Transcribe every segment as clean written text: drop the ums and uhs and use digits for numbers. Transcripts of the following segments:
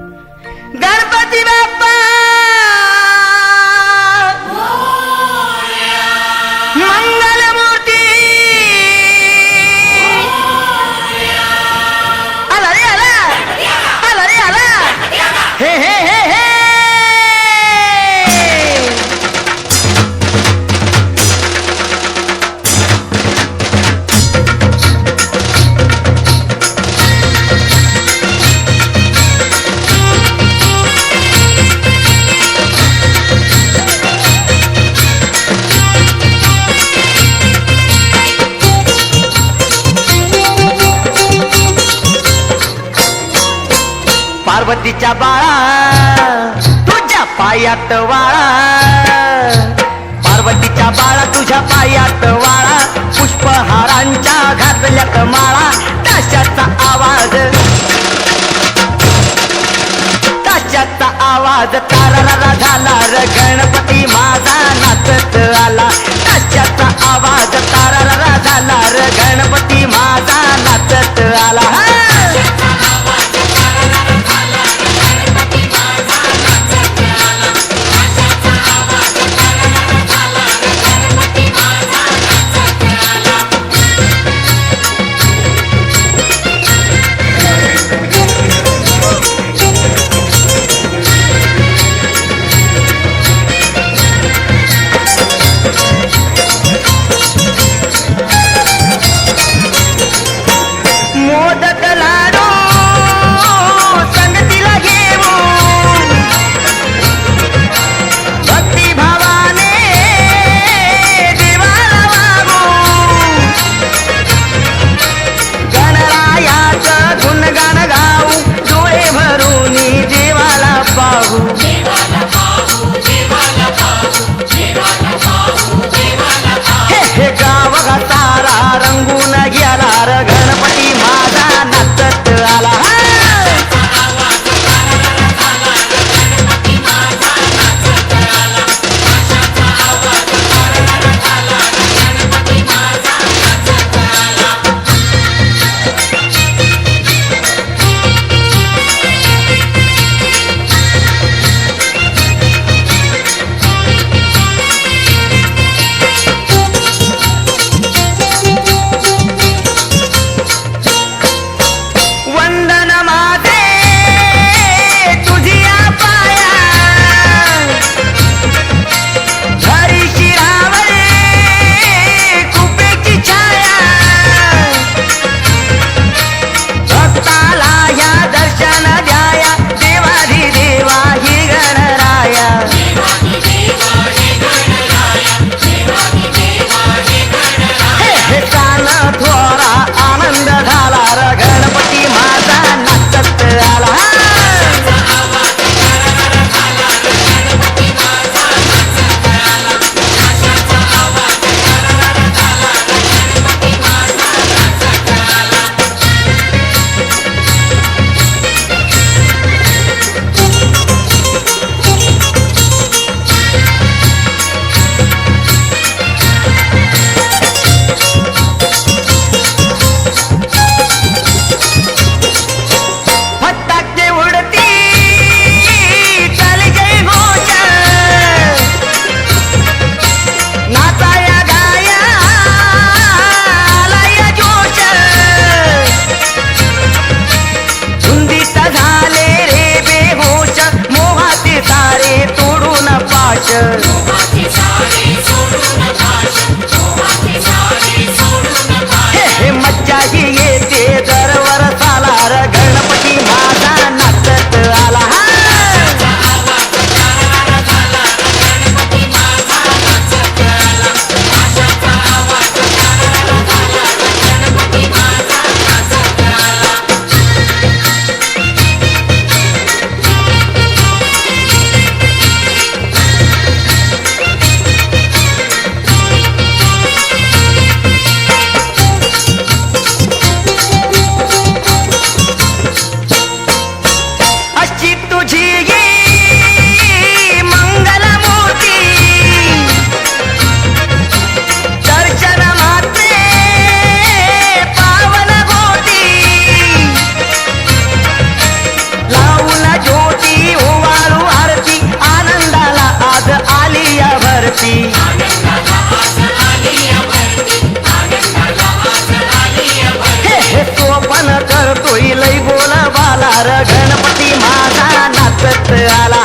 गणपती बाप्पा मंगलमूर्ती आला रे आला आला रे आला हे हे हे हे पार्वतीच्या बाळा तुझ्या पायात वाळा पार्वतीच्या बाळा तुझ्या पायात वाळा पुष्पहारांच्या घातल्यात माळा ताशाचा आवाज तारारा झाला र गणपती माझा नाचत आला ताशाचा आवाज तारारा झाला र गणपती माझा नाचत आला मोदक लाडू संगतीला घेऊन भक्ती भावाने देवाला वागू गणरायाचं गुणगान गाऊ डोळे भरून देवाला पाहू हे गाव सारा रंगून गेला र गणपती माझा नाचत आला हे मज्जा ही येते दरवर साला र गणपती माझा नाचत आला गणपती माझा नाचत आला.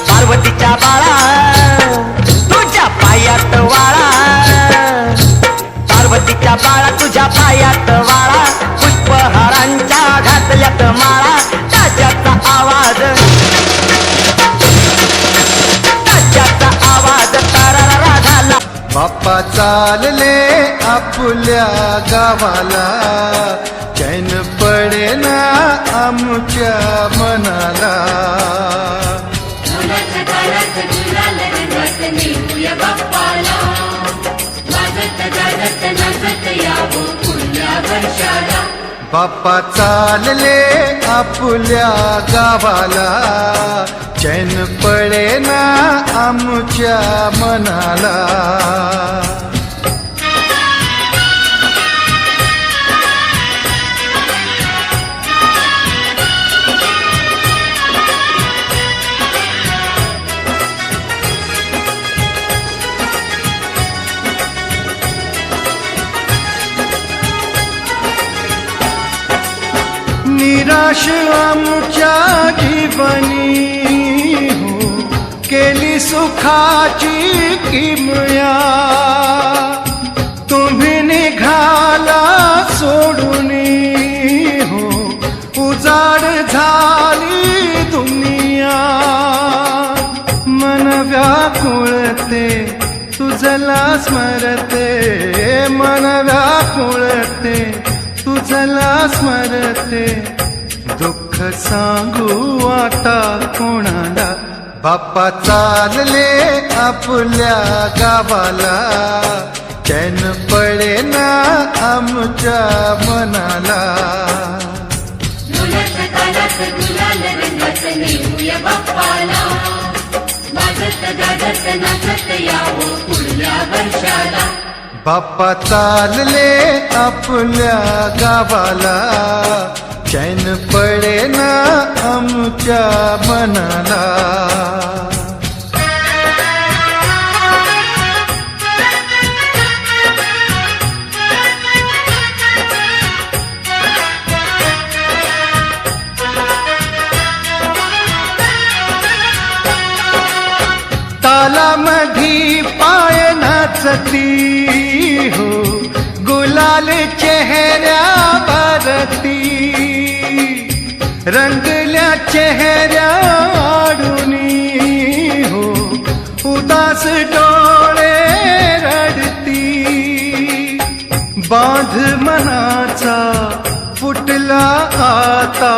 पार्वतीच्या बाळा तुझ्या पायात वाळा, पार्वतीच्या बाळा तुझ्या पायात वाळा, पुष्पहारांच्या घातल्यात माळा, ताज्याचा आवाज, ताज्याचा आवाज तारारा झाला. बाप्पा चालले आपल्या गावाला, चैन पडेना आमच्या मनाला. बाप्पा चालले आपल्या गावाला, चैन पडेना आमच्या मनाला. निराश आमच्या जीवनी हो, केली सुखाची किमया. तुम्ही निघाला सोडून हो, उजाड झाली दुनिया. मन व्याकुळते तुझला स्मरते, मन व्याकुळते तुझला स्मरते. दुःख सांगू आता कोणाला. बाप्पा चालले आपल्या गावाला, चैन पडेना आमच्या मनाला. बाप्पा चालले आपल्या गावाला, चैन पडेना आमच्या मनाला. तालामधी पाय नाचती हो, गुलाल चेहऱ्यावरती. रंगल्या चेहऱ्या आडुनी हो, उदास डोळे रडती. बांध मनाचा फुटला आता.